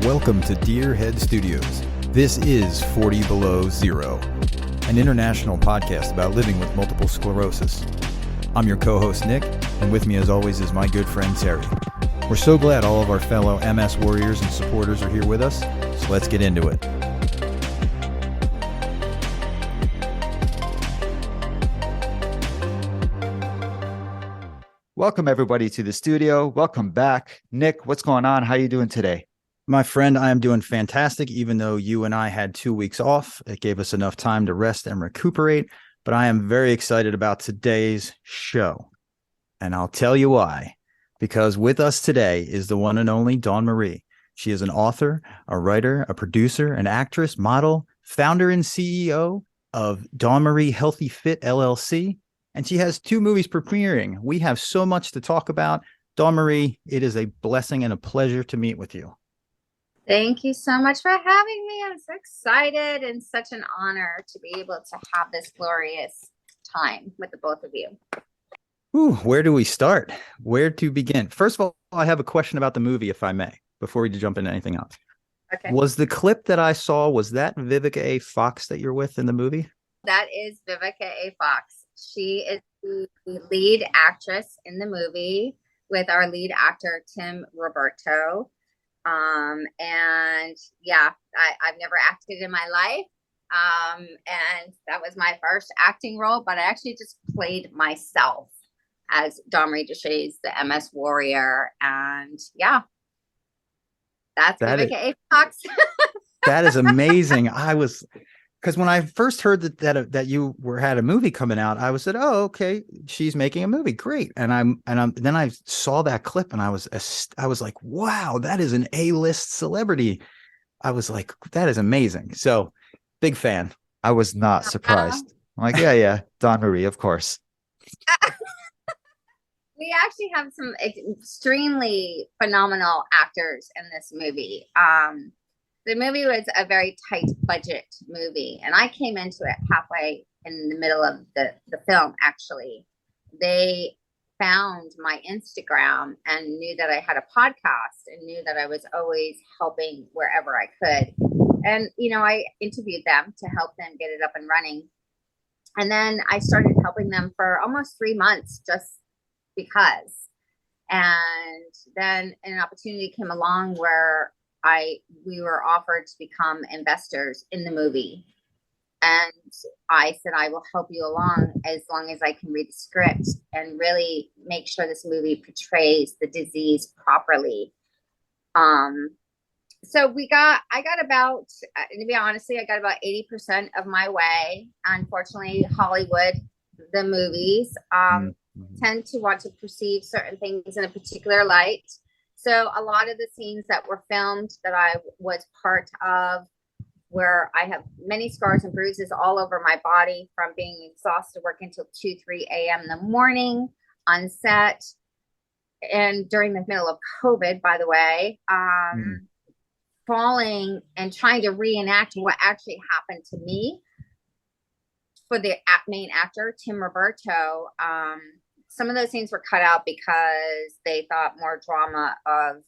Welcome to Deer Head Studios. This is 40 Below Zero, an international podcast about living with multiple sclerosis. I'm your co-host, Nick, and with me as always is my good friend, Terry. We're so glad all of our fellow MS warriors and supporters are here with us, so let's get into it. Welcome, everybody, to the studio. Welcome back. Nick, what's going on? How are you doing today? My friend, I am doing fantastic, even though you and I had 2 weeks off. It gave us enough time to rest and recuperate, but I am very excited about today's show. And I'll tell you why. Because with us today is the one and only Dawnmarie. She is an author, a writer, a producer, an actress, model, founder and CEO of Dawnmarie Healthy and Fit, LLC. And she has 2 movies premiering. We have so much to talk about. Dawnmarie, it is a blessing and a pleasure to meet with you. Thank you so much for having me. I'm so excited and such an honor to be able to have this glorious time with the both of you. Ooh, where do we start? Where to begin? First of all, I have a question about the movie, if I may, before we jump into anything else. Okay. Was the clip that I saw, was that Vivica A. Fox that you're with in the movie? That is Vivica A. Fox. She is the lead actress in the movie with our lead actor, Tim Roberto. And yeah, I've never acted in my life. And that was my first acting role, but I actually just played myself as Dawnmarie Deshaies, the MS warrior. And yeah, that's Vivica A. Fox. That is amazing. Because when I first heard that you had a movie coming out, I said, "Oh, okay, she's making a movie, great." And then I saw that clip, and I was like, "Wow, that is an A-list celebrity." I was like, "That is amazing." So, big fan. I was not surprised. I'm like, yeah, Dawnmarie, of course. We actually have some extremely phenomenal actors in this movie. The movie was a very tight budget movie, and I came into it halfway in the middle of the film, actually. They found my Instagram and knew that I had a podcast and knew that I was always helping wherever I could. And, I interviewed them to help them get it up and running. And then I started helping them for almost 3 months just because. And then an opportunity came along where we were offered to become investors in the movie. And I said, I will help you along as I can read the script and really make sure this movie portrays the disease properly. So I got about, to be honest, I got about 80% of my way. Unfortunately, Hollywood, the movies, tend to want to perceive certain things in a particular light. So a lot of the scenes that were filmed that I was part of, where I have many scars and bruises all over my body from being exhausted, working until 2, 3 a.m. in the morning on set, and during the middle of COVID, by the way, falling and trying to reenact what actually happened to me for the main actor, Tim Roberto. Some of those scenes were cut out because they thought more drama of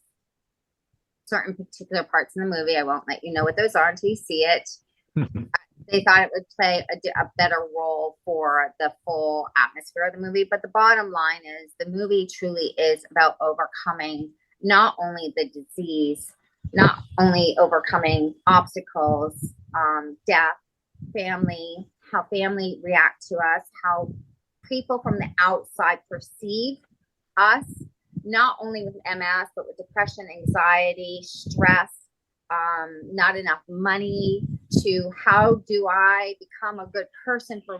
certain particular parts in the movie. I won't let you know what those are until you see it. They thought it would play a better role for the full atmosphere of the movie. But the bottom line is the movie truly is about overcoming not only the disease, not only overcoming obstacles, death, family, how family react to us, how people from the outside perceive us, not only with MS, but with depression, anxiety, stress, not enough money, to how do I become a good person for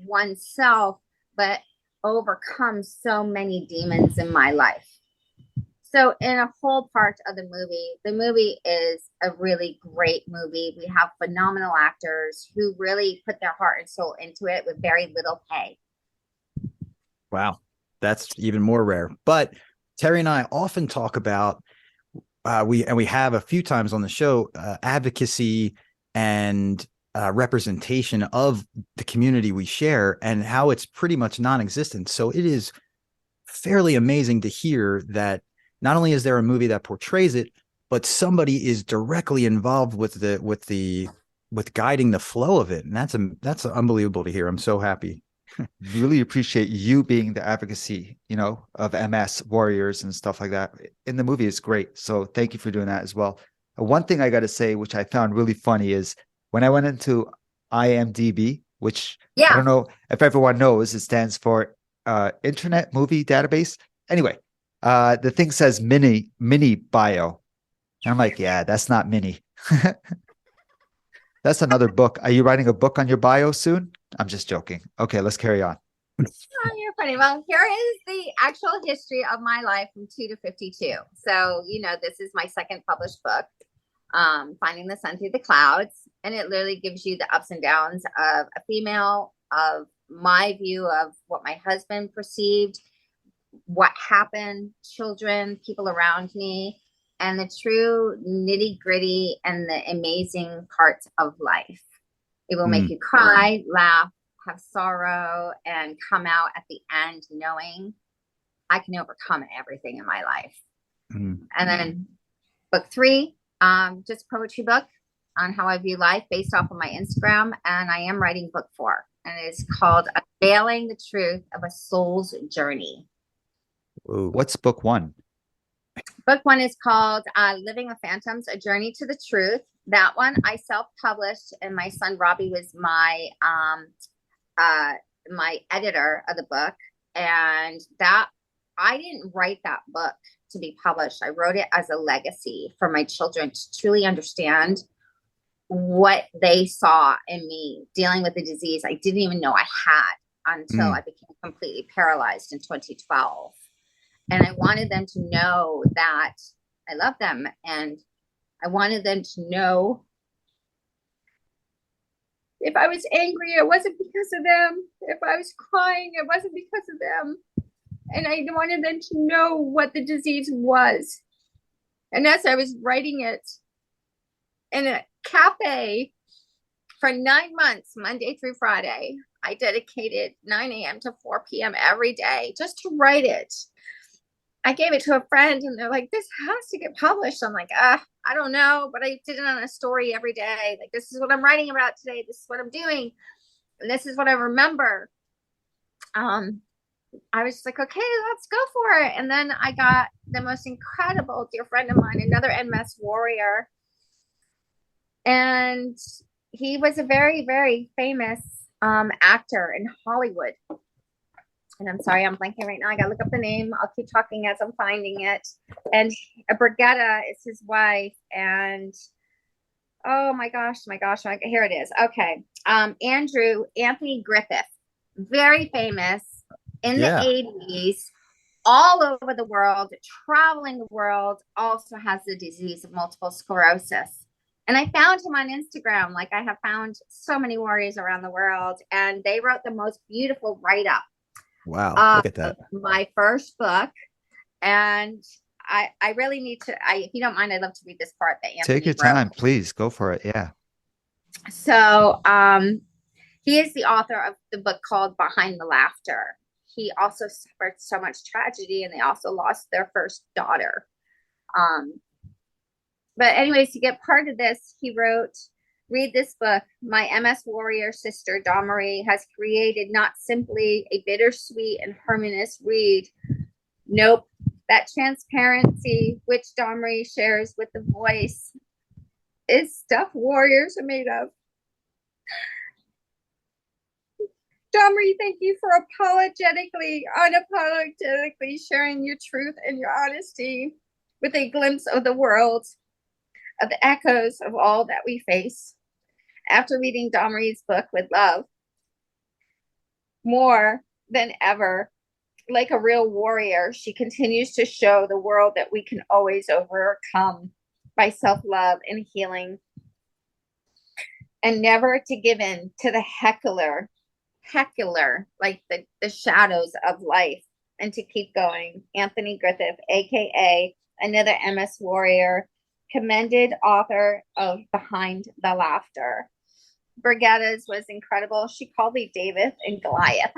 oneself, but overcome so many demons in my life. So in a whole part of the movie is a really great movie. We have phenomenal actors who really put their heart and soul into it with very little pay. Wow, that's even more rare. But Terry and I often talk about, we have a few times on the show, advocacy and representation of the community we share and how it's pretty much non-existent. So it is fairly amazing to hear that not only is there a movie that portrays it, but somebody is directly involved with guiding the flow of it. And that's unbelievable to hear. I'm so happy. Really appreciate you being the advocacy, of MS warriors and stuff like that. In the movie, it's great. So thank you for doing that as well. One thing I got to say, which I found really funny, is when I went into IMDb, which I Yeah. don't know if everyone knows, it stands for Internet Movie Database. Anyway, the thing says mini bio. And I'm like, yeah, that's not mini. That's another book. Are you writing a book on your bio soon? I'm just joking. Okay, let's carry on. Oh, you're funny. Well, here is the actual history of my life from 2 to 52. So, this is my second published book, Finding the Sun Through the Clouds. And it literally gives you the ups and downs of a female, of my view of what my husband perceived, what happened, children, people around me, and the true nitty gritty and the amazing parts of life. It will make you cry, laugh, have sorrow, and come out at the end knowing I can overcome everything in my life. And then book 3, just a poetry book on how I view life based off of my Instagram. And I am writing book 4, and it's called Unveiling the Truth of a Soul's Journey. Ooh. What's book 1? Book 1 is called Living with Phantoms, A Journey to the Truth. That one I self-published, and my son Robbie was my editor of the book. And that I didn't write that book to be published. I wrote it as a legacy for my children to truly understand what they saw in me dealing with the disease I didn't even know I had until I became completely paralyzed in 2012. And I wanted them to know that I love them. And I wanted them to know if I was angry, it wasn't because of them. If I was crying, it wasn't because of them. And I wanted them to know what the disease was. And as I was writing it in a cafe for 9 months, Monday through Friday, I dedicated 9 a.m. to 4 p.m. every day just to write it. I gave it to a friend, and they're like, this has to get published. I'm like, I don't know, but I did it on a story every day. Like, this is what I'm writing about today. This is what I'm doing. And this is what I remember. I was just like, okay, let's go for it. And then I got the most incredible dear friend of mine, another MS warrior. And he was a very, very famous actor in Hollywood. And I'm sorry, I'm blanking right now. I got to look up the name. I'll keep talking as I'm finding it. And Brigitta is his wife. And oh my gosh, here it is. Okay. Anthony Griffith, very famous in the 80s, all over the world, traveling the world, also has the disease of multiple sclerosis. And I found him on Instagram, like I have found so many warriors around the world. And they wrote the most beautiful write-up. Wow, look at that. My first book. And I really need to, if you don't mind, I'd love to read this part that Anthony Take your time, please. Go for it. Yeah. So he is the author of the book called Behind the Laughter. He also suffered so much tragedy, and they also lost their first daughter. But anyways, to get part of this, he wrote, read this book. My MS warrior sister, Dawnmarie, has created not simply a bittersweet and harmonious read. Nope. That transparency which Dawnmarie shares with the voice is stuff warriors are made of. Dawnmarie, thank you for unapologetically sharing your truth and your honesty with a glimpse of the world, of the echoes of all that we face. After reading Dawnmarie's book with love, more than ever, like a real warrior, she continues to show the world that we can always overcome by self-love and healing, and never to give in to the heckler, like the shadows of life, and to keep going. Anthony Griffith, aka another MS warrior, commended author of Behind the Laughter. Brigitta's was incredible. She called me David and Goliath.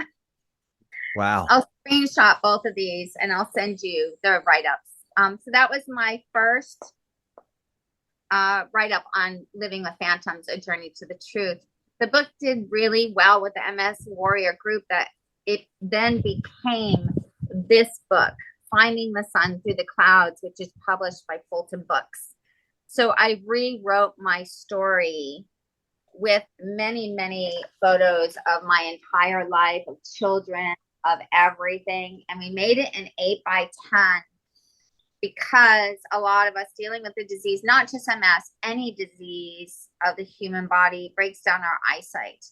Wow. I'll screenshot both of these and I'll send you the write-ups. So that was my first write-up on Living with Phantoms, A Journey to the Truth. The book did really well with the MS Warrior group that it then became this book, Finding the Sun Through the Clouds, which is published by Fulton Books. So I rewrote my story with many, many photos of my entire life, of children, of everything. And we made it an 8x10 because a lot of us dealing with the disease, not just MS, any disease of the human body, breaks down our eyesight.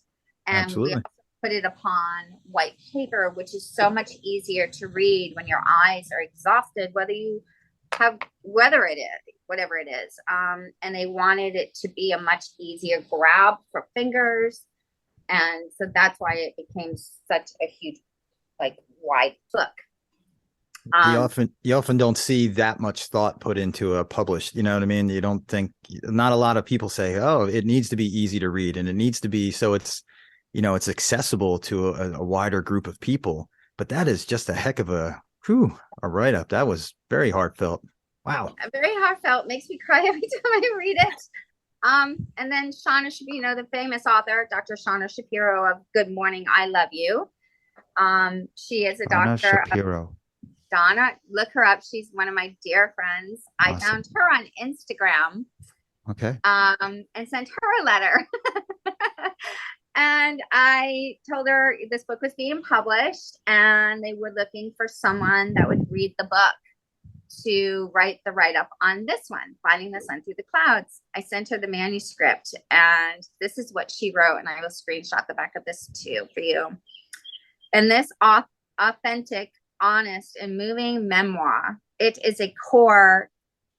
And Absolutely. we also put it upon white paper, which is so much easier to read when your eyes are exhausted, whether it is, whatever it is. And they wanted it to be a much easier grab for fingers. And so that's why it became such a huge, like, wide book. You often don't see that much thought put into a published, you know what I mean? You don't think, not a lot of people say, oh, it needs to be easy to read, and it needs to be, so it's, you know, it's accessible to a wider group of people. But that is just a heck of a write-up. That was very heartfelt. Wow. Very heartfelt. Makes me cry every time I read it. And then Shauna Shapiro, the famous author, Dr. Shauna Shapiro of Good Morning, I Love You. She is a doctor. Shapiro. Donna, look her up. She's one of my dear friends. Awesome. I found her on Instagram. Okay. And sent her a letter. And I told her this book was being published and they were looking for someone that would read the book to write the write-up on this one, Finding the Sun Through the Clouds. I sent her the manuscript, and this is what she wrote, and I will screenshot the back of this too for you. And this authentic, honest, and moving memoir, it is a core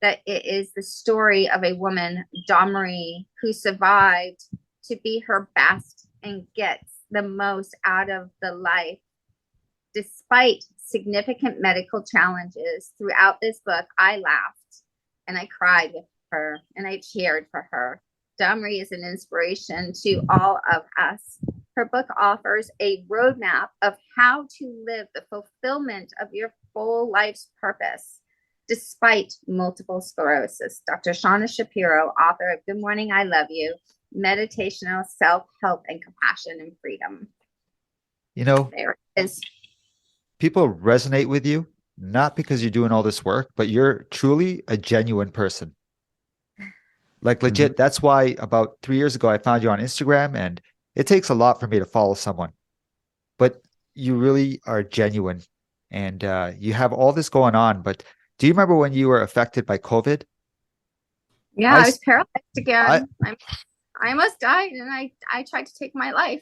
that it is the story of a woman, Dawnmarie, who survived to be her best and gets the most out of the life despite significant medical challenges. Throughout this book, I laughed and I cried with her and I cheered for her. Dawnmarie is an inspiration to all of us. Her book offers a roadmap of how to live the fulfillment of your full life's purpose despite multiple sclerosis. Dr. Shauna Shapiro, author of Good Morning, I Love You, Meditational Self-Help and Compassion and Freedom. You know, there it is. People resonate with you, not because you're doing all this work, but you're truly a genuine person. Like legit. That's why about 3 years ago, I found you on Instagram, and it takes a lot for me to follow someone, but you really are genuine, and you have all this going on. But do you remember when you were affected by COVID? Yeah, I was paralyzed again. I almost died, and I tried to take my life.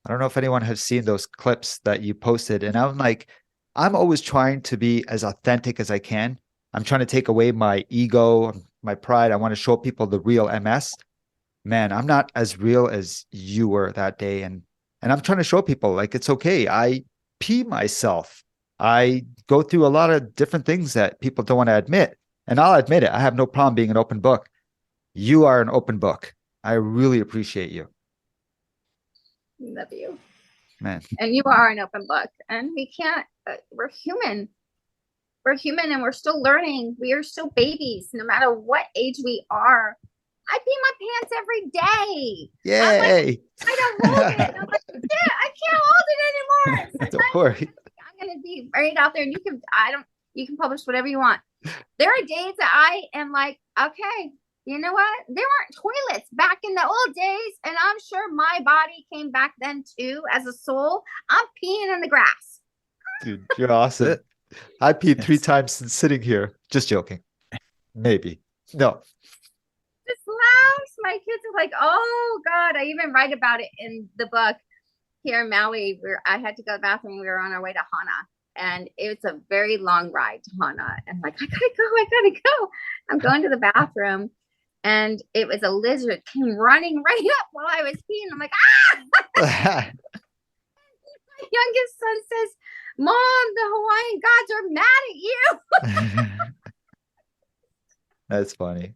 I don't know if anyone has seen those clips that you posted. And I'm like, I'm always trying to be as authentic as I can. I'm trying to take away my ego, my pride. I want to show people the real MS. Man, I'm not as real as you were that day. And I'm trying to show people, like, it's okay. I pee myself. I go through a lot of different things that people don't want to admit. And I'll admit it. I have no problem being an open book. You are an open book. I really appreciate you. Love you, man. And you are an open book, and we can't. We're human. We're human, and we're still learning. We are still babies, no matter what age we are. I pee my pants every day. Yay! I don't hold it. I'm like, yeah, I can't hold it anymore. Don't worry. I'm gonna be right out there, and you can publish whatever you want. There are days that I am like, okay. You know what? There weren't toilets back in the old days, and I'm sure my body came back then too as a soul. I'm peeing in the grass. Dude, you're awesome. I peed 3 times since sitting here. Just joking. Maybe. No. Just laughs. My kids are like, oh God. I even write about it in the book here in Maui, where I had to go to the bathroom. We were on our way to Hana. And it's a very long ride to Hana. And like, I gotta go. I'm going to the bathroom. And it was a lizard came running right up while I was peeing. I'm like, ah! My youngest son says, Mom, the Hawaiian gods are mad at you. That's funny.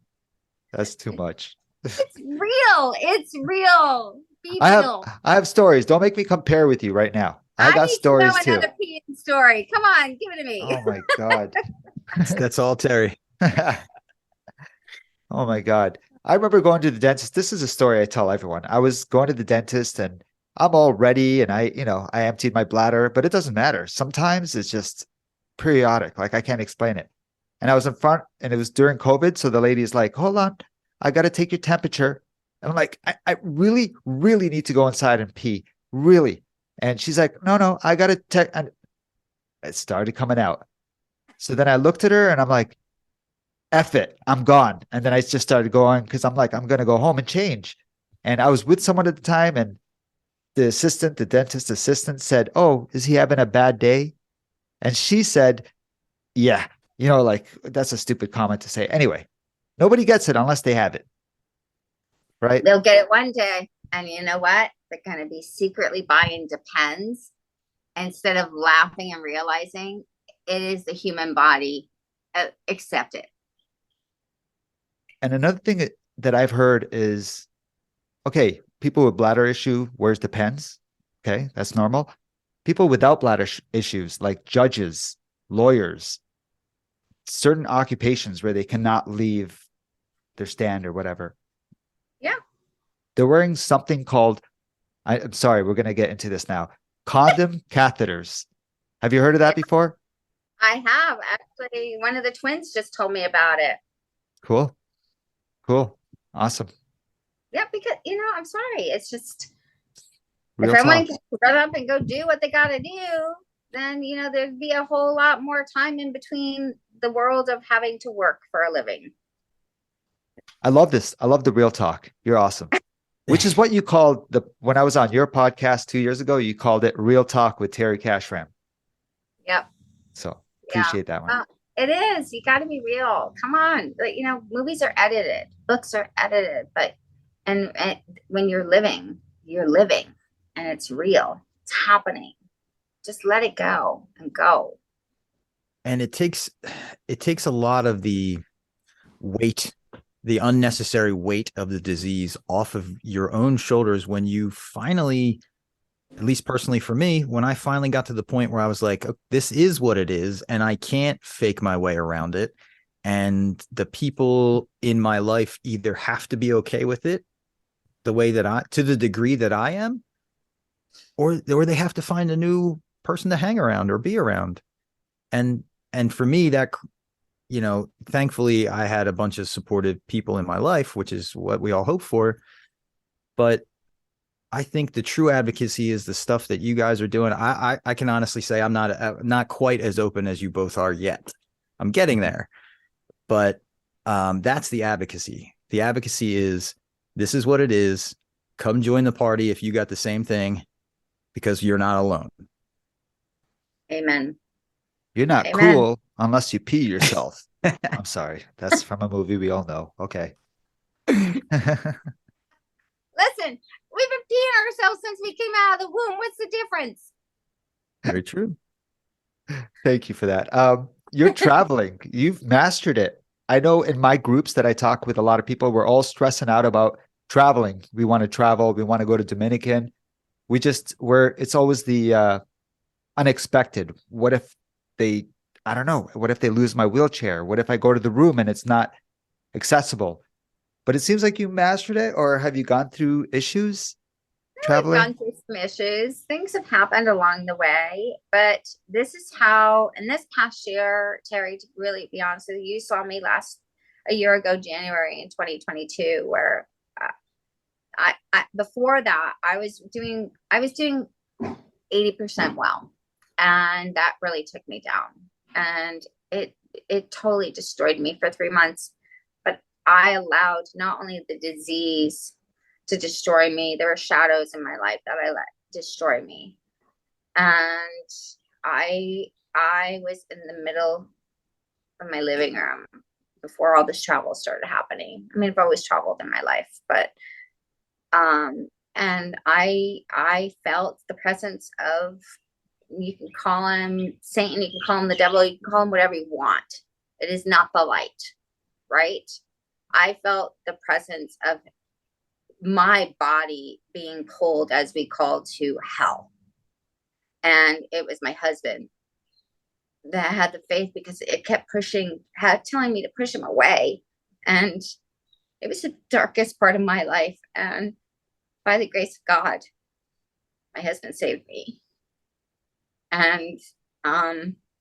That's too much. It's real. It's real. Be real. I have stories. Don't make me compare with you right now. I got stories too. Another peeing story. Come on, give it to me. Oh my God. That's all, Terry. Oh my God. I remember going to the dentist. This is a story I tell everyone. I was going to the dentist and I'm all ready and I emptied my bladder, but it doesn't matter. Sometimes it's just periodic. Like I can't explain it. And I was in front and it was during COVID. So the lady is like, hold on, I got to take your temperature. And I'm like, I really, really need to go inside and pee. Really. And she's like, no, I got to take. And it started coming out. So then I looked at her and I'm like, F it, I'm gone. And then I just started going because I'm like, I'm going to go home and change. And I was with someone at the time and the dentist assistant said, oh, is he having a bad day? And she said, yeah, like that's a stupid comment to say. Anyway, nobody gets it unless they have it. Right. They'll get it one day. And you know what? They're going to be secretly buying Depends instead of laughing and realizing it is the human body. Accept it. And another thing that I've heard is, okay, people with bladder issue wears Depends. Okay, that's normal. People without bladder issues, like judges, lawyers, certain occupations where they cannot leave their stand or whatever. Yeah. They're wearing something called, I'm sorry, we're going to get into this now, condom catheters. Have you heard of that before? I have. Actually, one of the twins just told me about it. Cool. Awesome. Yeah, because, I'm sorry. It's just, Real if everyone talk. can run up and go do what they got to do, then, there'd be a whole lot more time in between the world of having to work for a living. I love this. I love the real talk. You're awesome. Which is what you called when I was on your podcast 2 years ago, you called it Real Talk with Terry Cashram. Yep. So appreciate that one. It is. You got to be real. Come on. Movies are edited, books are edited, but and when you're living, and it's real. It's happening. Just let it go and go. And it takes a lot of the weight, the unnecessary weight of the disease off of your own shoulders when you finally, at least personally for me, when I finally got to the point where I was like, oh, this is what it is, and I can't fake my way around it. And the people in my life either have to be okay with it the way that to the degree that I am, or they have to find a new person to hang around or be around. And for me, that, thankfully I had a bunch of supportive people in my life, which is what we all hope for. But I think the true advocacy is the stuff that you guys are doing. I can honestly say I'm not quite as open as you both are yet. I'm getting there, but that's the advocacy. The advocacy is, this is what it is. Come join the party if you got the same thing, because you're not alone. Amen. You're not Amen. cool unless you pee yourself. I'm sorry. That's from a movie we all know. Okay. Listen, we've been peeing ourselves since we came out of the womb. What's the difference? Very true. Thank you for that. You're traveling. You've mastered it. I know in my groups that I talk with a lot of people, we're all stressing out about traveling. We want to travel. We want to go to Dominican. It's always the unexpected. What if I don't know. What if they lose my wheelchair? What if I go to the room and it's not accessible? But it seems like you mastered it, or have you gone through issues traveling? I've gone through some issues. Things have happened along the way, but this is how, in this past year, Terry, to really be honest with you, you saw me a year ago, January in 2022, where I before that, I was doing 80% well. And that really took me down, and it totally destroyed me for 3 months. But I allowed not only the disease to destroy me, there were shadows in my life that I let destroy me. And I was in the middle of my living room before all this travel started happening. I mean, I've always traveled in my life, but and I felt the presence of, you can call him Satan, you can call him the devil, you can call him whatever you want. It is not the light, right? I felt the presence of my body being pulled, as we call, to hell. And it was my husband that had the faith, because it kept telling me to push him away. And It was the darkest part of my life. And by the grace of God, my husband saved me. And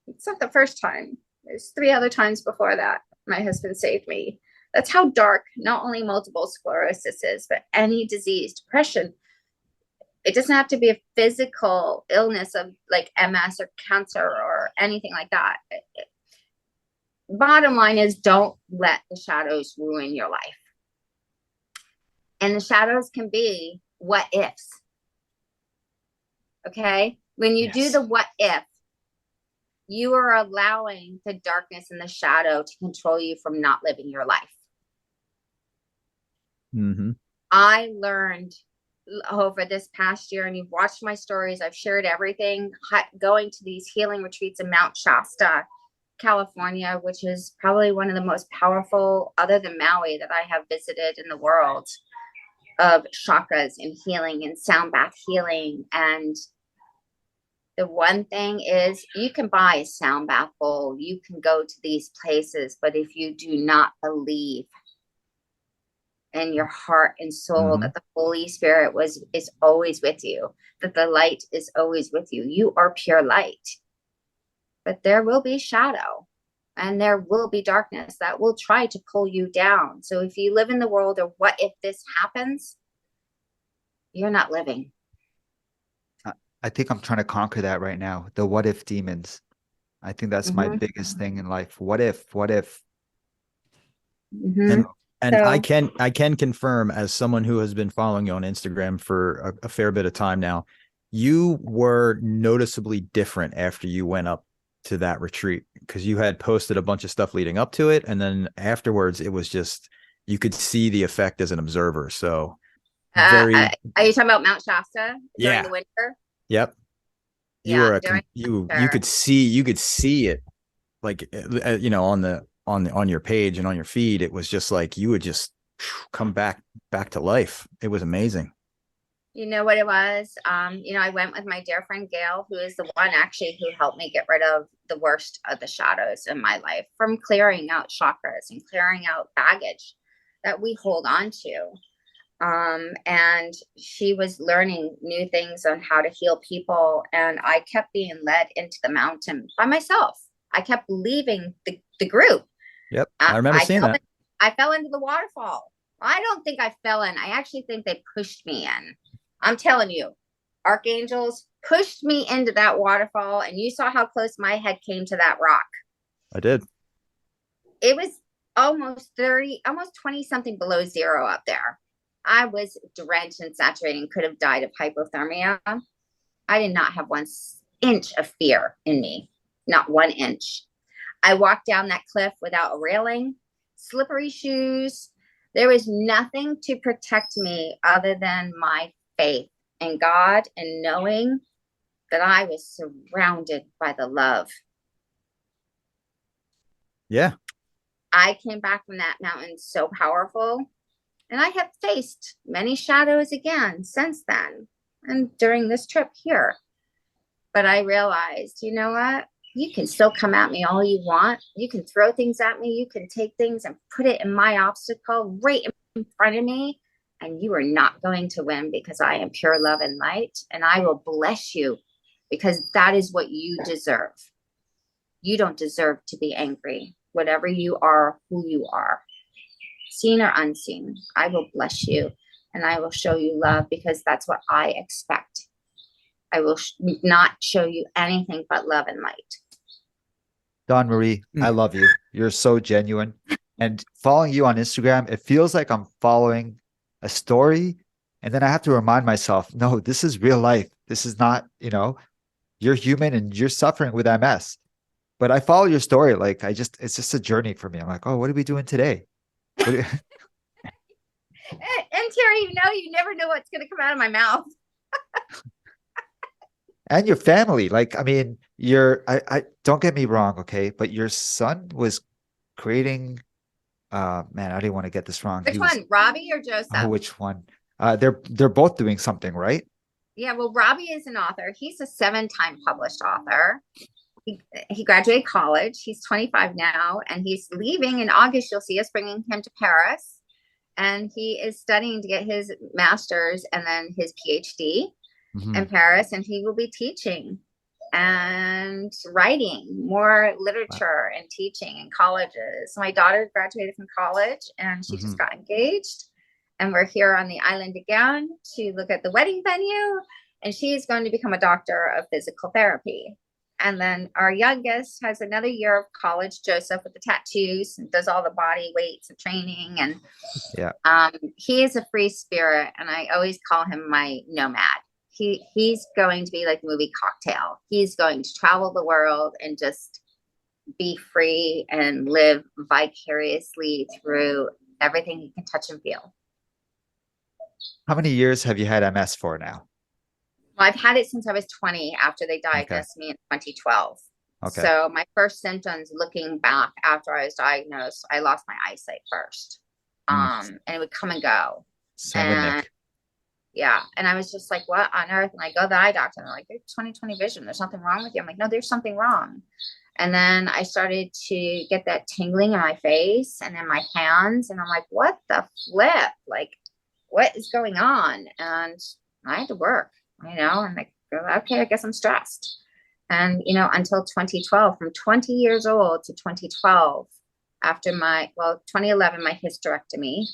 it's not the first time. There's 3 other times before that my husband saved me. That's how dark not only multiple sclerosis is, but any disease, depression. It doesn't have to be a physical illness of like MS or cancer or anything like that. Bottom line is, don't let the shadows ruin your life. And the shadows can be what ifs. Okay? When you do the what if, you are allowing the darkness and the shadow to control you from not living your life. Mm-hmm. I learned over this past year, and you've watched my stories, I've shared everything, going to these healing retreats in Mount Shasta, California, which is probably one of the most powerful, other than Maui, that I have visited in the world, of chakras and healing and sound bath healing. And the one thing is, you can buy a sound bath bowl, you can go to these places, but if you do not believe in your heart and soul that the Holy Spirit is always with you, that the light is always with you, you are pure light. But there will be shadow and there will be darkness that will try to pull you down. So if you live in the world of what if this happens, you're not living. I think I'm trying to conquer that right now. The what if demons. I think that's my biggest thing in life. What if? And so, I can confirm, as someone who has been following you on Instagram for a fair bit of time now, you were noticeably different after you went up to that retreat, because you had posted a bunch of stuff leading up to it, and then afterwards it was just, you could see the effect as an observer. So are you talking about Mount Shasta during the winter? Yep. You were you could see it, like, you know, on your page and on your feed. It was just like you would just come back to life. It was amazing. You know what it was? You know, I went with my dear friend Gail, who is the one actually who helped me get rid of the worst of the shadows in my life, from clearing out chakras and clearing out baggage that we hold on to. And she was learning new things on how to heal people. And I kept being led into the mountain by myself. I kept leaving the group. Yep. I remember seeing that. I fell into the waterfall. I don't think I fell in. I actually think they pushed me in. I'm telling you, archangels pushed me into that waterfall, and you saw how close my head came to that rock. I did. It was almost 20 something below zero up there. I was drenched and saturated and could have died of hypothermia. I did not have 1 inch of fear in me, not 1 inch. I walked down that cliff without a railing, slippery shoes. There was nothing to protect me other than my faith in God and knowing that I was surrounded by the love. Yeah. I came back from that mountain so powerful. And I have faced many shadows again since then, and during this trip here. But I realized, you know what? You can still come at me all you want. You can throw things at me. You can take things and put it in my obstacle right in front of me. And you are not going to win, because I am pure love and light. And I will bless you, because that is what you deserve. You don't deserve to be angry. Whatever you are, who you are, seen or unseen, I will bless you and I will show you love, because that's what I expect. I will not show you anything but love and light. Dawnmarie, I love you. You're so genuine. And following you on Instagram, it feels like I'm following a story. And then I have to remind myself, no, this is real life. This is not, you know, you're human and you're suffering with MS. But I follow your story. Like, it's just a journey for me. I'm like, oh, what are we doing today? And Terry, you never know what's going to come out of my mouth. And your family, like, I mean, I don't get me wrong, okay, but your son was creating, man, I didn't want to get this wrong. Which one, Robbie or Joseph? Oh, which one? They're both doing something, right? Yeah, well, Robbie is an author. He's a 7-time published author. He graduated college. He's 25 now, and he's leaving in August. You'll see us bringing him to Paris. and he is studying to get his master's and then his PhD Mm-hmm. in Paris, and he will be teaching and writing more literature and teaching in colleges. So my daughter graduated from college and she Mm-hmm. just got engaged, and we're here on the island again to look at the wedding venue, and she's going to become a doctor of physical therapy. And then our youngest has another year of college, Joseph, with the tattoos, and does all the body weights and training. And Yeah. he is a free spirit, and I always call him my nomad. He's going to be like the movie Cocktail. He's going to travel the world and just be free and live vicariously through everything he can touch and feel. How many years have you had MS for now? Well, I've had it since I was 20 after they diagnosed me in 2012. Okay. So my first symptoms, looking back after I was diagnosed, I lost my eyesight first. And it would come and go. Same with Nick. Yeah. And I was just like, what on earth? And I go to the eye doctor and they're like, there's 20/20 vision. There's something wrong with you. I'm like, no, there's something wrong. And then I started to get that tingling in my face and in my hands. And I'm like, what the flip? Like, what is going on? And I had to work, and I go, okay, I guess I'm stressed. And, until 2012, from 20 years old to 2012, after 2011, my hysterectomy,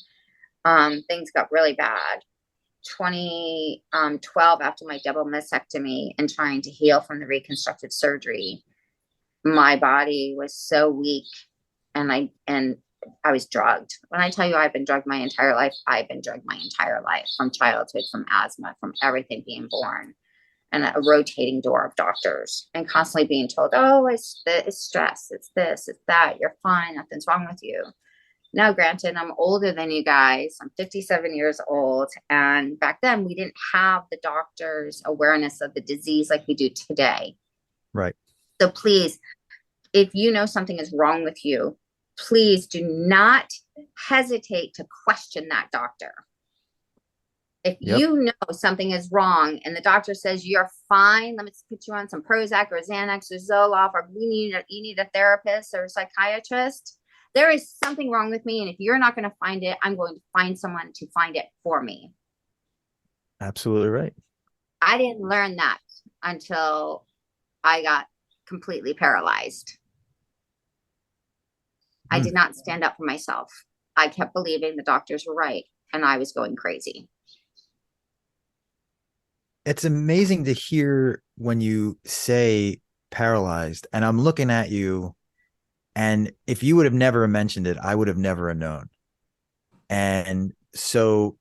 things got really bad. 2012, after my double mastectomy and trying to heal from the reconstructive surgery, my body was so weak, and I was drugged. When I tell you I've been drugged my entire life, I've been drugged my entire life, from childhood, from asthma, from everything being born, and a rotating door of doctors, and constantly being told, oh, it's stress, it's this, it's that, you're fine, nothing's wrong with you. Now, granted, I'm older than you guys. I'm 57 years old. And back then we didn't have the doctor's awareness of the disease like we do today. Right. So please, if you know something is wrong with you, please do not hesitate to question that doctor. If you know something is wrong and the doctor says you're fine, let me put you on some Prozac or Xanax or Zoloft, or you need a therapist or a psychiatrist, there is something wrong with me. And if you're not going to find it, I'm going to find someone to find it for me. Absolutely right. I didn't learn that until I got completely paralyzed. I did not stand up for myself. I kept believing the doctors were right, and I was going crazy. It's amazing to hear when you say paralyzed, and I'm looking at you, and if you would have never mentioned it, I would have never known. And so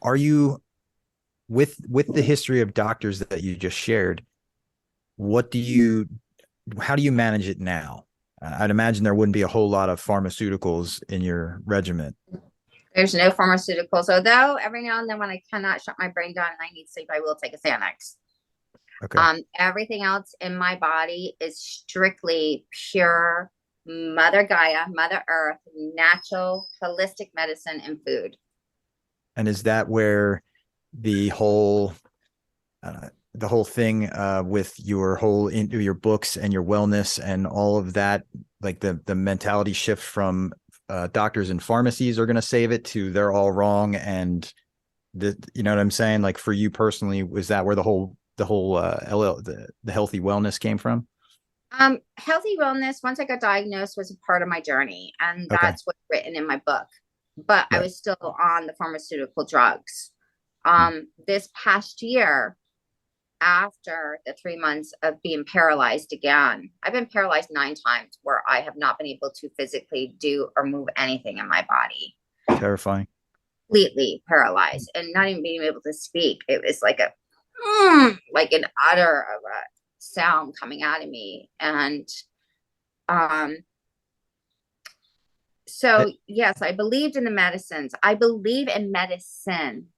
are you, with the history of doctors that you just shared, how do you manage it now? I'd imagine there wouldn't be a whole lot of pharmaceuticals in your regimen. There's no pharmaceuticals, although every now and then when I cannot shut my brain down and I need sleep, I will take a Xanax. Okay. Everything else in my body is strictly pure Mother Gaia, Mother Earth, natural, holistic medicine and food. And is that where the whole thing with your books and your wellness and all of that, like the mentality shift from doctors and pharmacies are going to save it to they're all wrong, and you know what I'm saying? Like for you personally, was that where the healthy wellness came from? Healthy wellness, once I got diagnosed, was a part of my journey, and that's what's written in my book. But I was still on the pharmaceutical drugs. This past year, after the 3 months of being paralyzed again, I've been paralyzed 9 times where I have not been able to physically do or move anything in my body. Terrifying. Completely paralyzed and not even being able to speak. It was like like an utter of a sound coming out of me. And so yes, I believed in the medicines. I believe in medicine.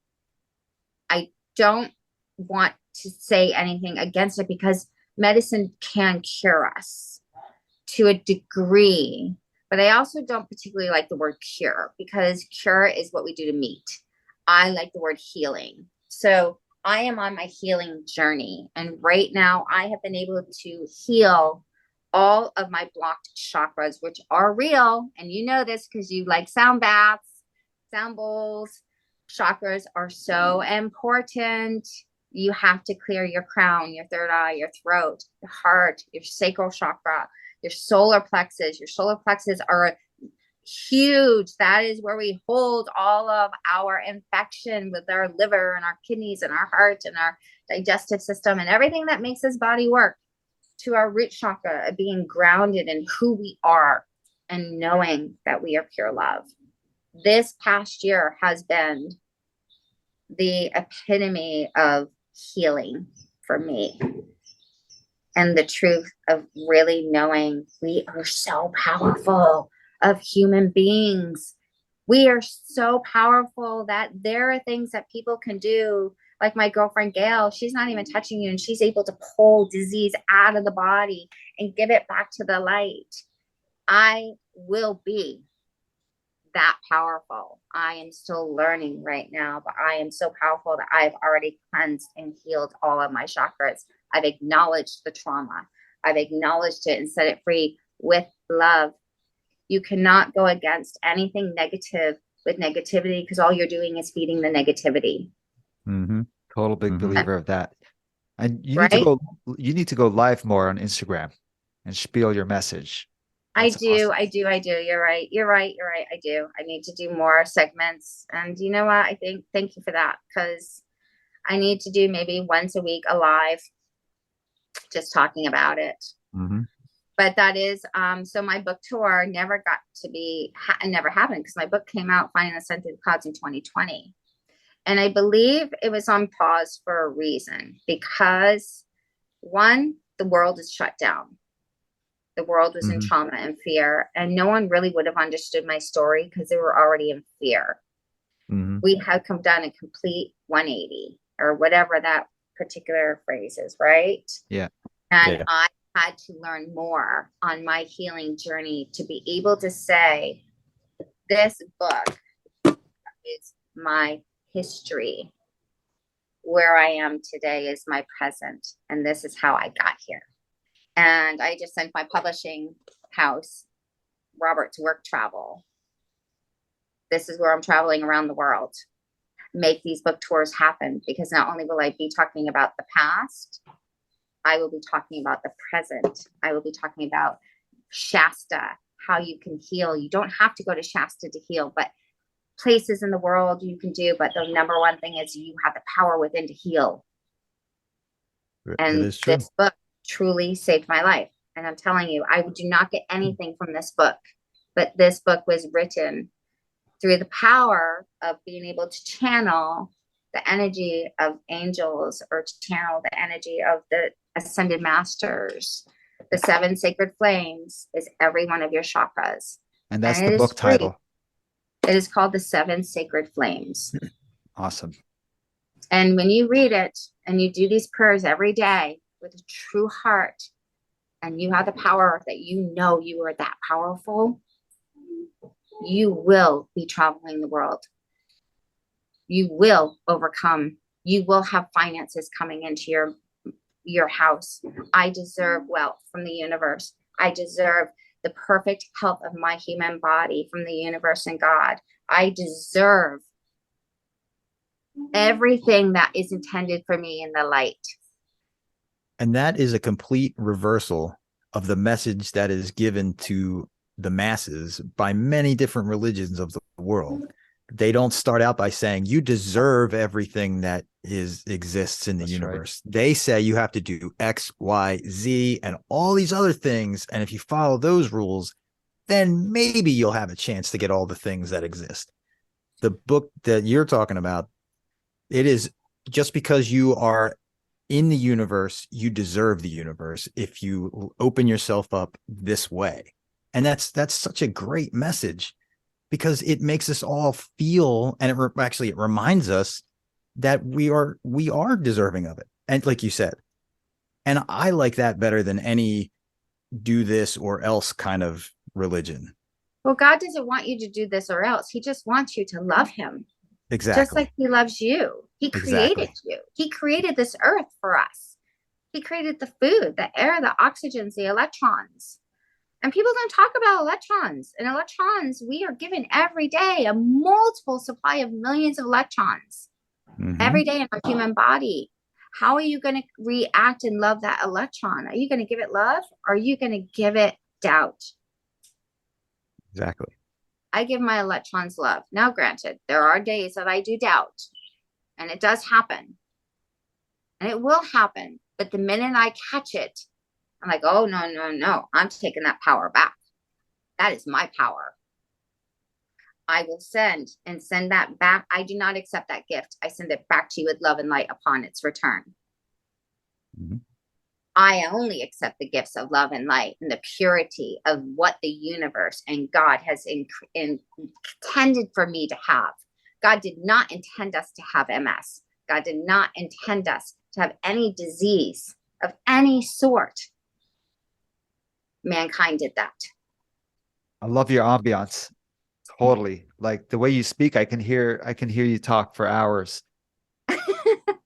I don't want to say anything against it because medicine can cure us to a degree, but I also don't particularly like the word cure because cure is what we do to meat. I like the word healing. So I am on my healing journey, and right now I have been able to heal all of my blocked chakras, which are real. And you know this because you like sound baths. sound bowls. Chakras are so important. You have to clear your crown, your third eye, your throat, your heart, your sacral chakra, your solar plexus. Your solar plexus are huge. That is where we hold all of our infection with our liver and our kidneys and our heart and our digestive system and everything that makes this body work, to our root chakra of being grounded in who we are and knowing that we are pure love. This past year has been the epitome of healing for me, and the truth of really knowing we are so powerful of human beings. We are so powerful that there are things that people can do. Like my girlfriend Gail, she's not even touching you, and she's able to pull disease out of the body and give it back to the light. I will be that powerful. I am still learning right now, but I am so powerful that I've already cleansed and healed all of my chakras. I've acknowledged the trauma. I've acknowledged it and set it free with love. You cannot go against anything negative with negativity, because all you're doing is feeding the negativity. Mm-hmm. Total big believer of that. And you Right? need to go live more on Instagram and spiel your message. I do. You're right. I do. I need to do more segments. And you know what? Thank you for that, because I need to do maybe once a week a live just talking about it. Mm-hmm. But that is, so my book tour never got to be, never happened, because my book came out, Finding the Sun Through the Clouds, in 2020. And I believe it was on pause for a reason, because one, the world is shut down. The world was in trauma and fear, and no one really would have understood my story because they were already in fear. Mm-hmm. We had come down a complete 180, or whatever that particular phrase is, right? Yeah. And I had to learn more on my healing journey to be able to say, this book is my history. Where I am today is my present, and this is how I got here. And I just sent my publishing house, Robert's Work Travel. This is where I'm traveling around the world. Make these book tours happen, because not only will I be talking about the past, I will be talking about the present. I will be talking about Shasta, how you can heal. You don't have to go to Shasta to heal, but places in the world you can do. But the number one thing is you have the power within to heal. And this book truly saved my life. And I'm telling you, I do not get anything from this book, but this book was written through the power of being able to channel the energy of angels, or to channel the energy of the ascended masters. The 7 sacred flames is every one of your chakras. And that's the book title. It is called The 7 Sacred Flames. Awesome. And when you read it and you do these prayers every day with a true heart, and you have the power that you know you are that powerful, you will be traveling the world. You will overcome. You will have finances coming into your house. I deserve wealth from the universe. I deserve the perfect health of my human body from the universe and God. I deserve everything that is intended for me in the light. And that is a complete reversal of the message that is given to the masses by many different religions of the world. They don't start out by saying you deserve everything that exists in the universe. Right. They say you have to do X, Y, Z, and all these other things. And if you follow those rules, then maybe you'll have a chance to get all the things that exist. The book that you're talking about, it is just because you are in the universe, you deserve the universe if you open yourself up this way. And that's such a great message, because it makes us all feel, and it reminds us that we are deserving of it. And like you said, and I like that better than any do this or else kind of religion. Well, God doesn't want you to do this or else. He just wants you to love him. Exactly. Just like he loves you. He created you. He created this earth for us. He created the food, the air, the oxygens, the electrons. And people don't talk about electrons. And electrons, we are given every day a multiple supply of millions of electrons every day in our human body. How are you going to react and love that electron? Are you going to give it love, or are you going to give it doubt? Exactly. I give my electrons love. Now, granted, there are days that I do doubt, and it does happen, and it will happen. But the minute I catch it, I'm like, oh, no, no, no. I'm taking that power back. That is my power. I will send that back. I do not accept that gift. I send it back to you with love and light upon its return. I only accept the gifts of love and light and the purity of what the universe and God has intended for me to have. God did not intend us to have MS. God did not intend us to have any disease of any sort. Mankind did that. I love your ambiance. Totally. Like the way you speak, I can hear you talk for hours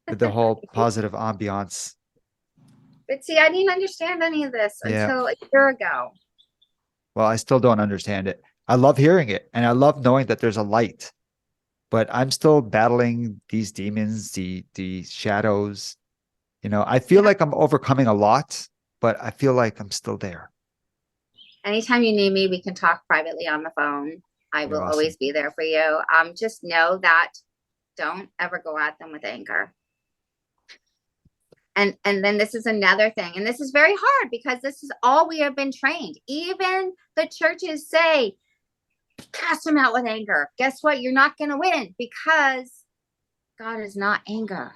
with the whole positive ambiance. But see, I didn't understand any of this until a year ago. Well, I still don't understand it. I love hearing it, and I love knowing that there's a light. But I'm still battling these demons, the shadows. You know, I feel like I'm overcoming a lot, but I feel like I'm still there. Anytime you need me, we can talk privately on the phone. I will always be there for you. Just know that don't ever go at them with anger. And then this is another thing. And this is very hard because this is all we have been trained. Even the churches say, cast them out with anger. Guess what? You're not going to win because God is not anger.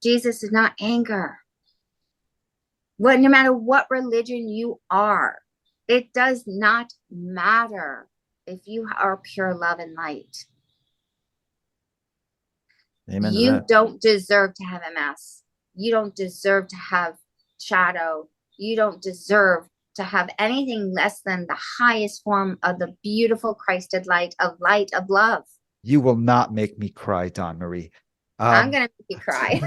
Jesus is not anger. Well, no matter what religion you are, it does not matter if you are pure love and light. Amen. You don't deserve to have MS. You don't deserve to have shadow. You don't deserve to have anything less than the highest form of the beautiful Christed light of love. You will not make me cry, Dawnmarie. I'm going to make you cry.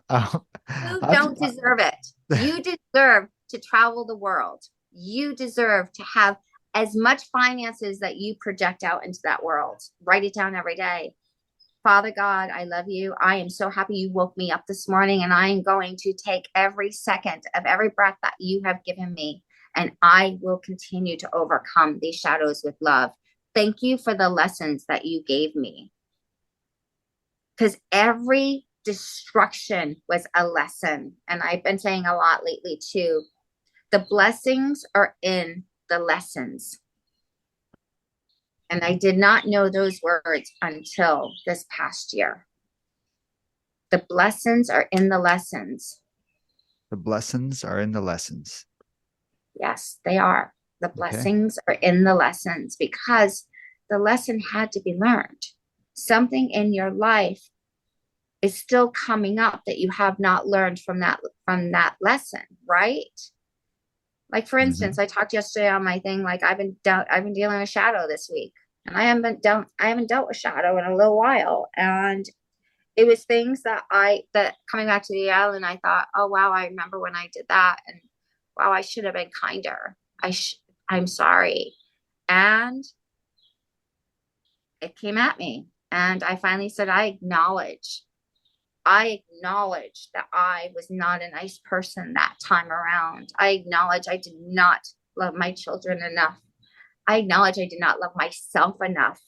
You don't deserve it. You deserve to travel the world. You deserve to have as much finances that you project out into that world. Write it down every day. Father God, I love you. I am so happy you woke me up this morning, and I am going to take every second of every breath that you have given me, and I will continue to overcome these shadows with love. Thank you for the lessons that you gave me. Because every destruction was a lesson. And I've been saying a lot lately too. The blessings are in the lessons. And I did not know those words until this past year. The blessings are in the lessons. The blessings are in the lessons. Yes, they are. The blessings are in the lessons because the lesson had to be learned. Something in your life is still coming up that you have not learned from that lesson, right? Like for instance, I talked yesterday on my thing, like I've been dealing with shadow this week, and I haven't dealt with shadow in a little while, and it was things that coming back to the island, I thought, oh wow, I remember when I did that, and wow, I should have been kinder. I'm sorry, and it came at me, and I finally said, I acknowledge that I was not a nice person that time around. I acknowledge I did not love my children enough. I acknowledge I did not love myself enough.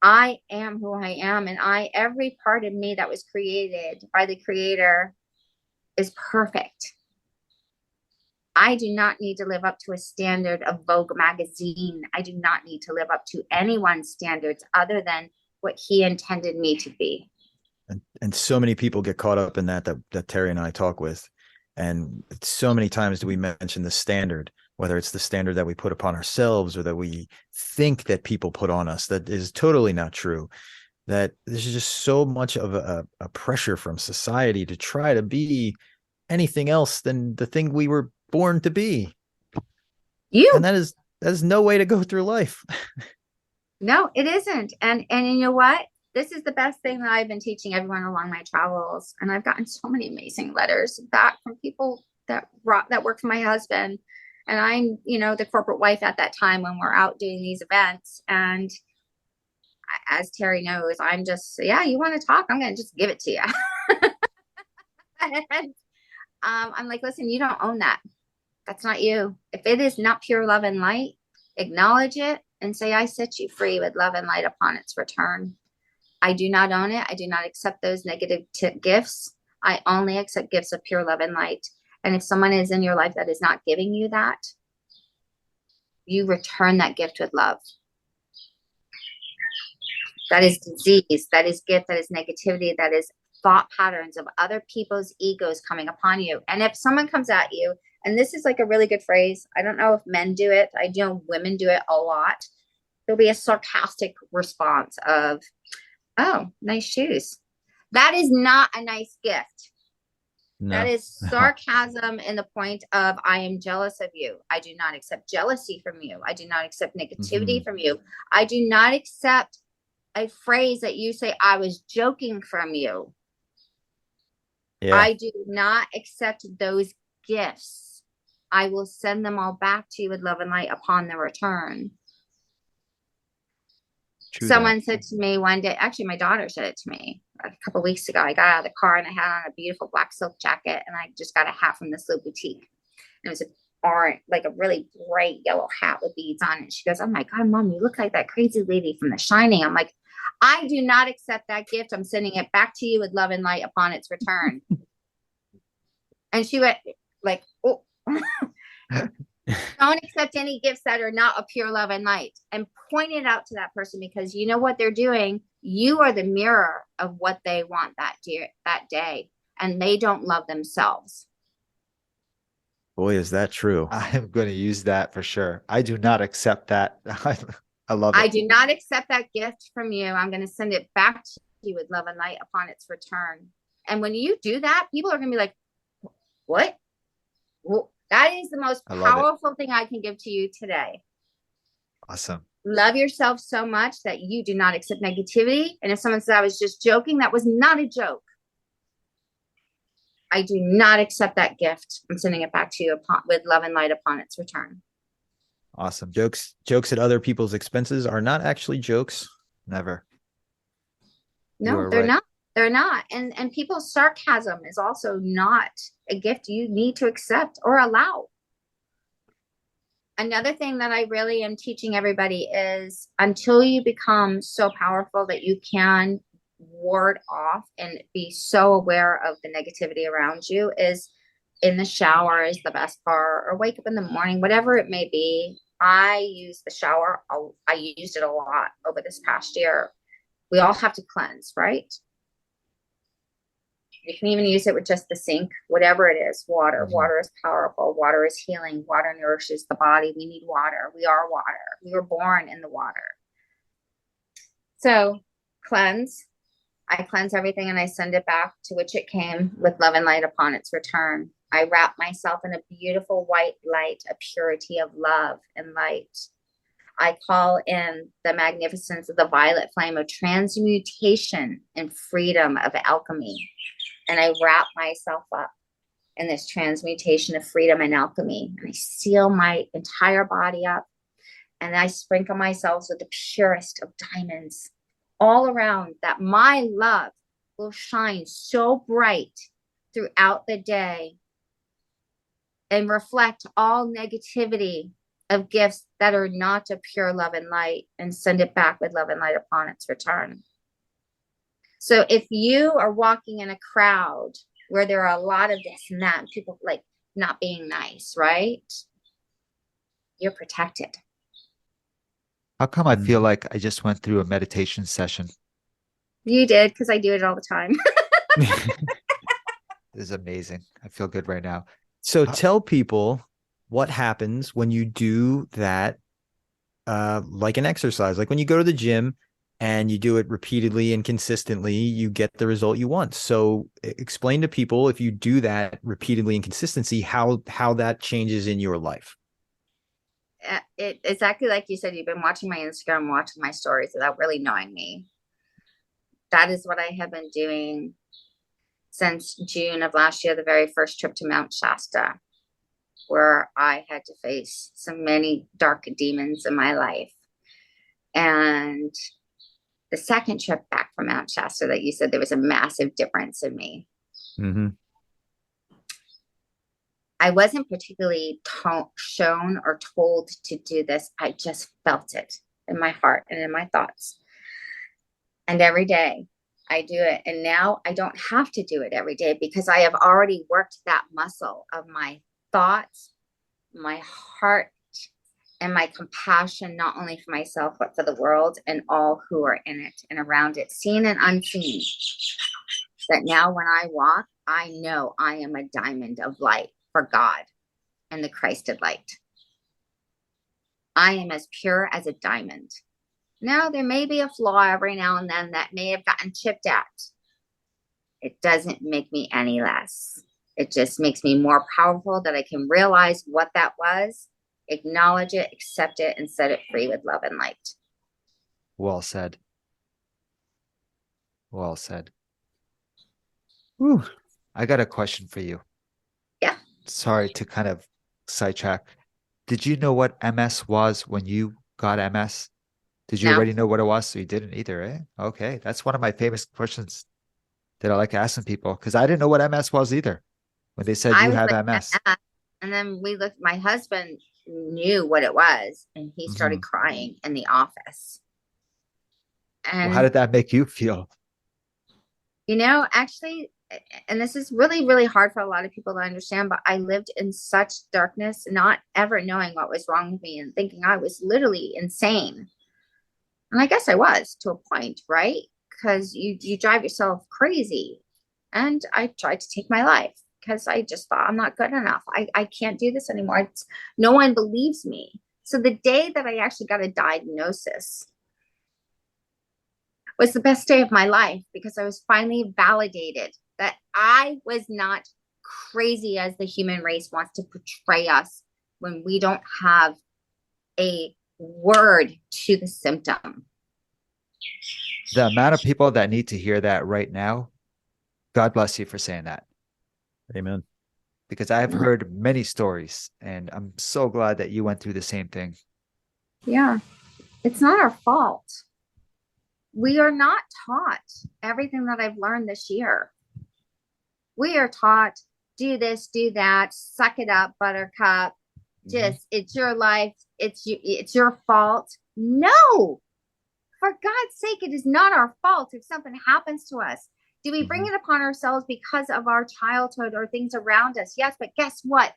I am who I am, and every part of me that was created by the Creator is perfect. I do not need to live up to a standard of Vogue magazine. I do not need to live up to anyone's standards other than what He intended me to be. And so many people get caught up in that Terry and I talk with. And so many times do we mention the standard, whether it's the standard that we put upon ourselves or that we think that people put on us, that is totally not true. That there's just so much of a pressure from society to try to be anything else than the thing we were born to be. And that is no way to go through life. No, it isn't. And you know what? This is the best thing that I've been teaching everyone along my travels. And I've gotten so many amazing letters back from people that work for my husband. And I'm, the corporate wife at that time when we're out doing these events. And as Terry knows, I'm just, yeah, you want to talk? I'm going to just give it to you. And, I'm like, listen, you don't own that. That's not you. If it is not pure love and light, acknowledge it and say, I set you free with love and light upon its return. I do not own it. I do not accept those negative gifts. I only accept gifts of pure love and light. And if someone is in your life that is not giving you that, you return that gift with love. That is disease. That is gift. That is negativity. That is thought patterns of other people's egos coming upon you. And if someone comes at you, and this is like a really good phrase, I don't know if men do it. I know women do it a lot. There'll be a sarcastic response of, oh, nice shoes. That is not a nice gift. No. That is sarcasm in the point of, I am jealous of you. I do not accept jealousy from you. I do not accept negativity from you. I do not accept a phrase that you say, I was joking from you. Yeah. I do not accept those gifts. I will send them all back to you with love and light upon the return. Someone said to me one day, actually my daughter said it to me a couple of weeks ago. I got out of the car and I had on a beautiful black silk jacket, and I just got a hat from this little boutique. And it was orange, like a really bright yellow hat with beads on it. She goes, oh my God, Mom, you look like that crazy lady from The Shining. I'm like, I do not accept that gift. I'm sending it back to you with love and light upon its return. And she went like, oh. Don't accept any gifts that are not a pure love and light, and point it out to that person, because you know what they're doing. You are the mirror of what they want that day, and they don't love themselves. Boy, is that true. I'm going to use that for sure. I do not accept that. I love it. I do not accept that gift from you. I'm going to send it back to you with love and light upon its return. And when you do that, people are going to be like, what? Well, that is the most powerful thing I can give to you today. Awesome. Love yourself so much that you do not accept negativity. And if someone says I was just joking, that was not a joke. I do not accept that gift. I'm sending it back to you with love and light upon its return. Awesome. Jokes at other people's expenses are not actually jokes. Never. No, they're not. They're not. And people's sarcasm is also not a gift you need to accept or allow. Another thing that I really am teaching everybody is, until you become so powerful that you can ward off and be so aware of the negativity around you, is in the shower is the best part, or wake up in the morning, whatever it may be. I use the shower. I used it a lot over this past year. We all have to cleanse, right? You can even use it with just the sink, whatever it is. Water. Water is powerful. Water is healing. Water nourishes the body. We need water. We are water. We were born in the water. So cleanse. I cleanse everything and I send it back to which it came with love and light upon its return. I wrap myself in a beautiful white light, a purity of love and light. I call in the magnificence of the violet flame of transmutation and freedom of alchemy. And I wrap myself up in this transmutation of freedom and alchemy. And I seal my entire body up. And I sprinkle myself with the purest of diamonds all around, that my love will shine so bright throughout the day and reflect all negativity of gifts that are not of pure love and light, and send it back with love and light upon its return. So if you are walking in a crowd where there are a lot of this and that, and people like not being nice, right? You're protected. How come I feel like I just went through a meditation session? You did, because I do it all the time. This is amazing. I feel good right now. So tell people what happens when you do that, like an exercise, like when you go to the gym and you do it repeatedly and consistently, you get the result you want. So explain to people, if you do that repeatedly and consistency, how that changes in your life. It's exactly like you said. You've been watching my Instagram, watching my stories without really knowing me. That is what I have been doing since June of last year, the very first trip to Mount Shasta, where I had to face so many dark demons in my life. And the second trip back from Mount Shasta that you said there was a massive difference in me. Mm-hmm. I wasn't particularly shown or told to do this. I just felt it in my heart and in my thoughts. And every day I do it. And now I don't have to do it every day because I have already worked that muscle of my thoughts, my heart, and my compassion, not only for myself, but for the world and all who are in it and around it, seen and unseen. That now when I walk, I know I am a diamond of light for God and the Christed light. I am as pure as a diamond. Now, there may be a flaw every now and then that may have gotten chipped at. It doesn't make me any less. It just makes me more powerful that I can realize what that was, acknowledge it, accept it, and set it free with love and light. Well said. Well said. Whew. I got a question for you. Yeah. Sorry to kind of sidetrack. Did you know what MS was when you got MS? Did you already know what it was? So you didn't either, eh? Okay. That's one of my famous questions that I like asking people because I didn't know what MS was either when they said you have MS. And then we looked, my husband knew what it was and he started crying in the office. And well, how did that make you feel? You know, actually, and this is really, really hard for a lot of people to understand, but I lived in such darkness, not ever knowing what was wrong with me and thinking I was literally insane. And I guess I was to a point, right? Because you drive yourself crazy. And I tried to take my life because I just thought I'm not good enough. I can't do this anymore. No one believes me. So the day that I actually got a diagnosis was the best day of my life because I was finally validated that I was not crazy as the human race wants to portray us when we don't have a word to the symptom. The amount of people that need to hear that right now, God bless you for saying that. Amen. Because I've heard many stories and I'm so glad that you went through the same thing. Yeah, it's not our fault. We are not taught everything that I've learned this year. We are taught, do this, do that, suck it up, buttercup. Just, it's your life. It's your fault. No, for God's sake, it is not our fault if something happens to us. Do we bring it upon ourselves because of our childhood or things around us? Yes, but guess what?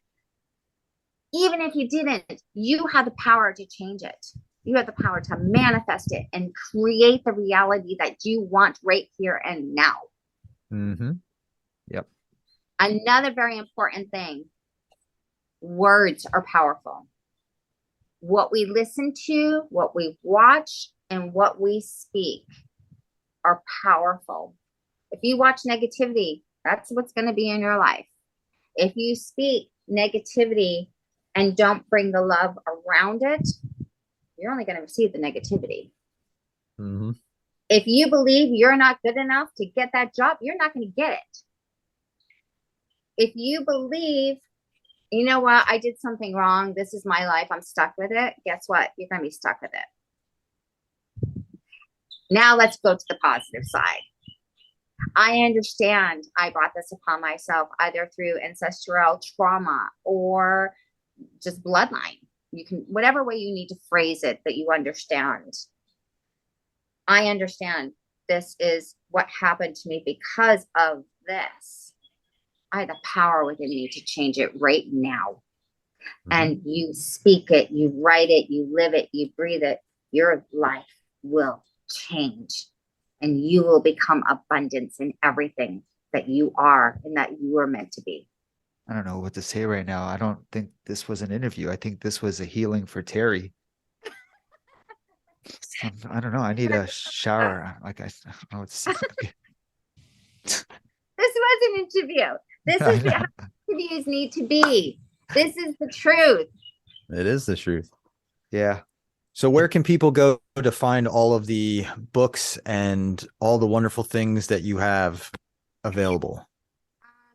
Even if you didn't, you have the power to change it. You have the power to manifest it and create the reality that you want right here and now. Yep. Another very important thing, words are powerful. What we listen to, what we watch, and what we speak are powerful. If you watch negativity, that's what's going to be in your life. If you speak negativity and don't bring the love around it, you're only going to receive the negativity. If you believe you're not good enough to get that job, you're not going to get it. If you believe, you know what, I did something wrong, this is my life, I'm stuck with it, guess what? You're going to be stuck with it. Now let's go to the positive side. I understand I brought this upon myself either through ancestral trauma or just bloodline. You can, whatever way you need to phrase it that you understand. I understand this is what happened to me because of this. I have the power within me to change it right now. And you speak it, you write it, you live it, you breathe it. Your life will change. And you will become abundance in everything that you are and that you are meant to be. I don't know what to say right now. I don't think this was an interview. I think this was a healing for Terry. I don't know. I need a shower. Like I don't know what to say. This was an interview. This is how interviews need to be. This is the truth. It is the truth. Yeah. So where can people go to find all of the books and all the wonderful things that you have available?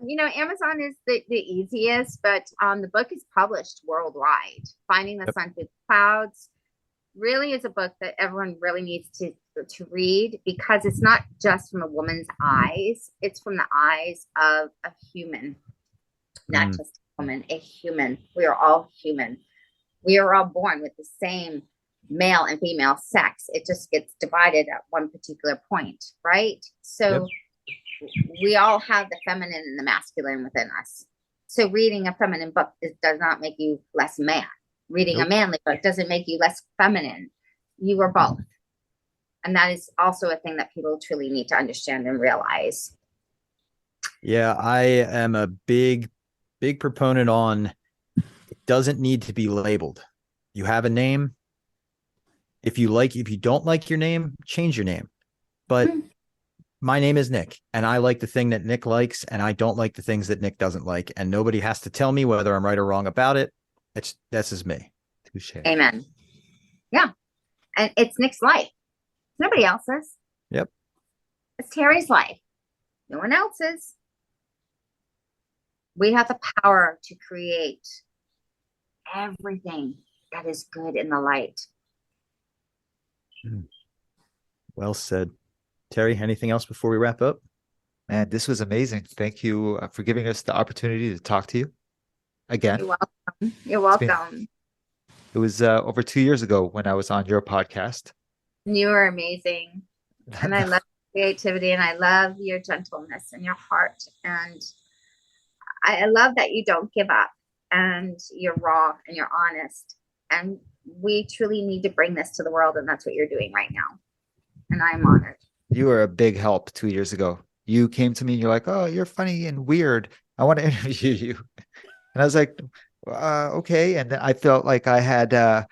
Amazon is the easiest, but the book is published worldwide. Finding the Sun Through the Clouds really is a book that everyone really needs to read, because it's not just from a woman's eyes, it's from the eyes of a human, not just a woman, a human. We are all human. We are all born with the same male and female sex. It just gets divided at one particular point, right? So we all have the feminine and the masculine within us. So reading a feminine book does not make you less man. Reading a manly book doesn't make you less feminine. You are both. And that is also a thing that people truly need to understand and realize. Yeah, I am a big proponent on it doesn't need to be labeled. You have a name. If you don't like your name, change your name. But my name is Nick, and I like the thing that Nick likes, and I don't like the things that Nick doesn't like. And nobody has to tell me whether I'm right or wrong about it. That's just me. Touche. Amen. Yeah. And it's Nick's life. It's nobody else's. Yep. It's Terry's life. No one else's. We have the power to create everything that is good in the light. Well said. Terry, anything else before we wrap up? Man, this was amazing. Thank you for giving us the opportunity to talk to you again. You're welcome. You're welcome. It was over 2 years ago when I was on your podcast. You are amazing. And I love creativity, and I love your gentleness and your heart. And I love that you don't give up, and you're raw and you're honest. And we truly need to bring this to the world. And that's what you're doing right now. And I'm honored. You were a big help 2 years ago. You came to me and you're like, oh, you're funny and weird. I want to interview you. And I was like, okay. And then I felt like I had to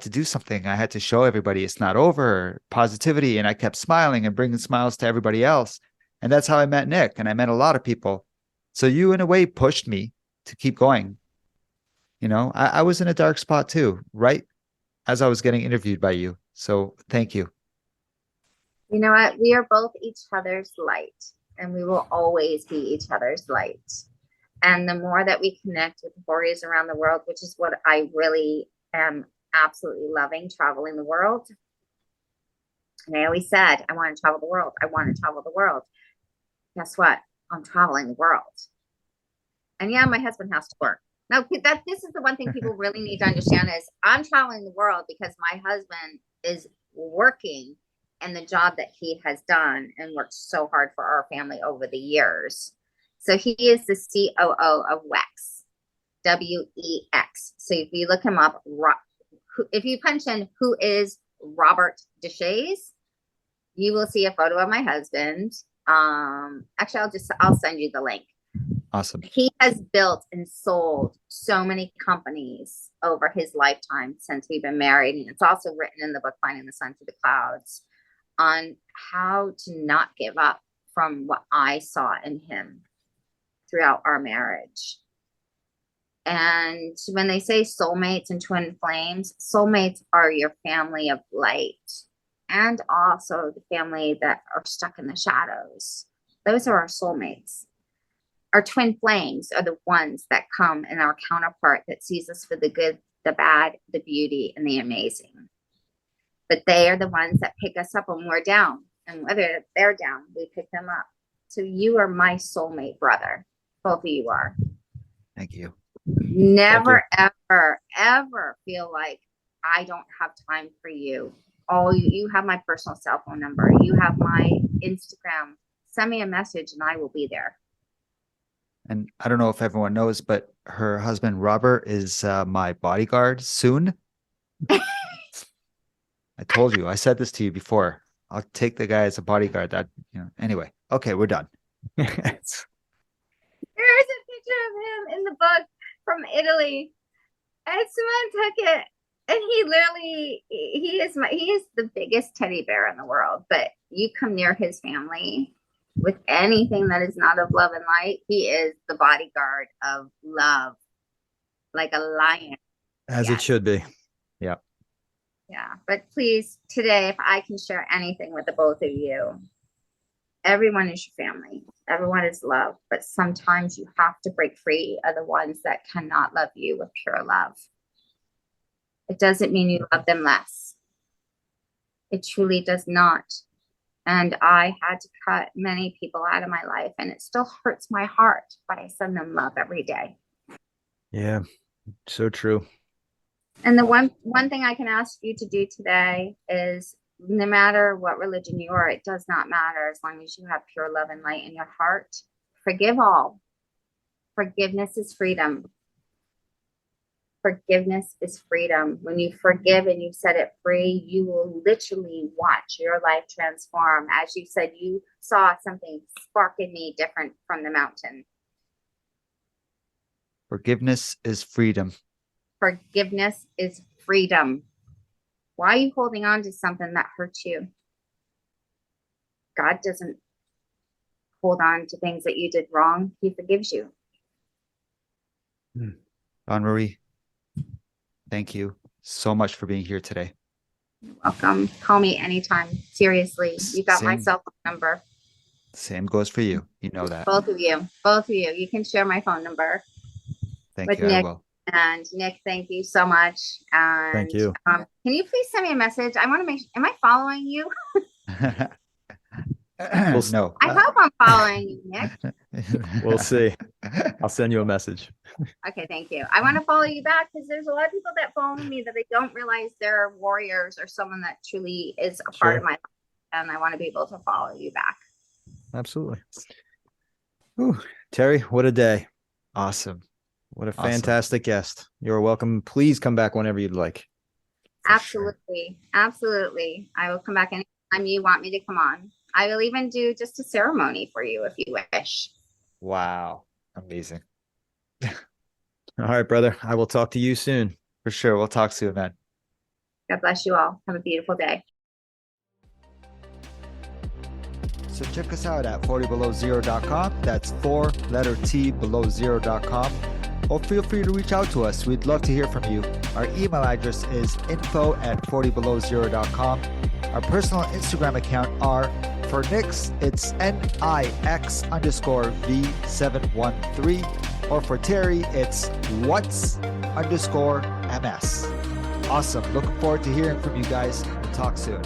do something. I had to show everybody it's not over, positivity. And I kept smiling and bringing smiles to everybody else. And that's how I met Nick. And I met a lot of people. So you, in a way, pushed me to keep going. I was in a dark spot too, right as I was getting interviewed by you. So thank you. You know what? We are both each other's light, and we will always be each other's light. And the more that we connect with warriors around the world, which is what I really am absolutely loving, traveling the world. And I always said, I want to travel the world. I want to travel the world. Guess what? I'm traveling the world. And yeah, my husband has to work. Now, this is the one thing people really need to understand is I'm traveling the world because my husband is working in the job that he has done and worked so hard for our family over the years. So he is the COO of WEX, WEX. So if you look him up, if you punch in who is Robert Deshaies, you will see a photo of my husband. Actually, I'll send you the link. Awesome. He has built and sold so many companies over his lifetime since we've been married. And it's also written in the book, Finding the Sun Through the Clouds, on how to not give up from what I saw in him throughout our marriage. And when they say soulmates and twin flames, soulmates are your family of light and also the family that are stuck in the shadows. Those are our soulmates. Our twin flames are the ones that come in our counterpart that sees us for the good, the bad, the beauty, and the amazing. But they are the ones that pick us up when we're down. And whether they're down, we pick them up. So you are my soulmate brother. Both of you are. Thank you. Never, ever, ever feel like I don't have time for you. You have my personal cell phone number. You have my Instagram. Send me a message and I will be there. And I don't know if everyone knows, but her husband, Robert, is my bodyguard soon. I told you, I said this to you before. I'll take the guy as a bodyguard. Anyway. Okay, we're done. There is a picture of him in the book from Italy. And someone took it. And he is the biggest teddy bear in the world. But you come near his family with anything that is not of love and light, he is the bodyguard of love, like a lion. As it should be. Yeah. Yeah. But please, today, if I can share anything with the both of you, everyone is your family. Everyone is love, but sometimes you have to break free of the ones that cannot love you with pure love. It doesn't mean you love them less. It truly does not. And I had to cut many people out of my life, and it still hurts my heart, but I send them love every day. Yeah, so true. And the one thing I can ask you to do today is, no matter what religion you are, it does not matter as long as you have pure love and light in your heart. Forgive all. Forgiveness is freedom. Forgiveness is freedom. When you forgive and you set it free, you will literally watch your life transform. As you said, you saw something spark in me different from the mountain. Forgiveness is freedom. Forgiveness is freedom. Why are you holding on to something that hurts you? God doesn't hold on to things that you did wrong. He forgives you. Dawnmarie, thank you so much for being here today. You're welcome. Call me anytime. Seriously, you got my cell phone number. Same goes for you. You know that. Both of you. You can share my phone number. Thank you. Nick. I will. And Nick, thank you so much. And Thank you. Can you please send me a message? I want to make sure, am I following you? No. I hope I'm following you, Nick. We'll see. I'll send you a message. Okay, thank you. I want to follow you back because there's a lot of people that follow me that they don't realize they're warriors or someone that truly is a part of my life. And I want to be able to follow you back. Absolutely. Ooh, Terry, what a day. Awesome. What a fantastic guest. You're welcome. Please come back whenever you'd like. Absolutely. Absolutely. I will come back anytime you want me to come on. I will even do just a ceremony for you if you wish. Wow. Amazing. All right, brother. I will talk to you soon. For sure. We'll talk soon, man. God bless you all. Have a beautiful day. So check us out at 40belowzero.com. That's 4T-below-zero.com. Or feel free to reach out to us. We'd love to hear from you. Our email address is info@40belowzero.com. Our personal Instagram account are, for Nix, it's NIX_V713. Or for Terry, it's what's_MS. Awesome. Looking forward to hearing from you guys. We'll talk soon.